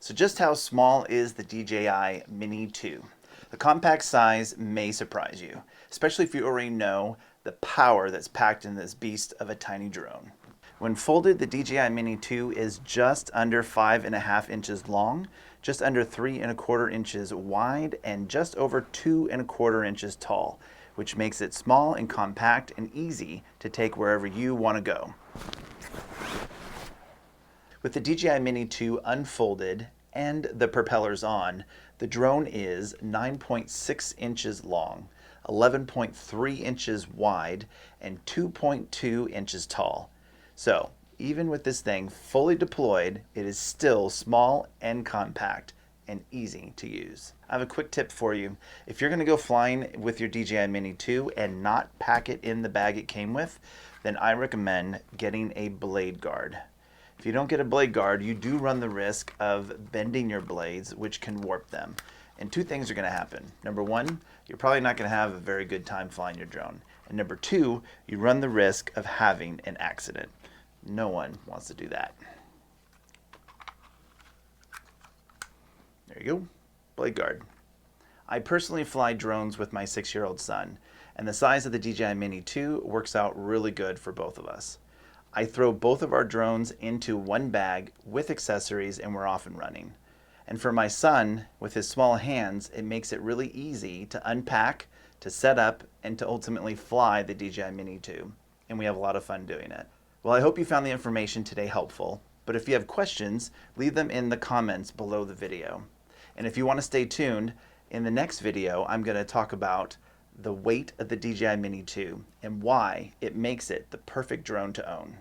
So just how small is the DJI Mini 2? The compact size may surprise you, especially if you already know the power that's packed in this beast of a tiny drone. When folded, the DJI Mini 2 is just under 5.5 inches long, just under 3.25 inches wide, and just over 2.25 inches tall, which makes it small and compact and easy to take wherever you want to go. With the DJI Mini 2 unfolded and the propellers on, the drone is 9.6 inches long, 11.3 inches wide, and 2.2 inches tall. So, even with this thing fully deployed, it is still small and compact and easy to use. I have a quick tip for you. If you're going to go flying with your DJI Mini 2 and not pack it in the bag it came with, then I recommend getting a blade guard. If you don't get a blade guard, you do run the risk of bending your blades, which can warp them. And two things are going to happen. Number one, you're probably not going to have a very good time flying your drone. And number two, you run the risk of having an accident. No one wants to do that. There you go, blade guard. I personally fly drones with my 6-year-old son, and the size of the DJI Mini 2 works out really good for both of us. I throw both of our drones into one bag with accessories and we're off and running. And for my son, with his small hands, it makes it really easy to unpack, to set up, and to ultimately fly the DJI Mini 2. And we have a lot of fun doing it. Well, I hope you found the information today helpful, but if you have questions, leave them in the comments below the video. And if you want to stay tuned, in the next video, I'm going to talk about the weight of the DJI Mini 2 and why it makes it the perfect drone to own.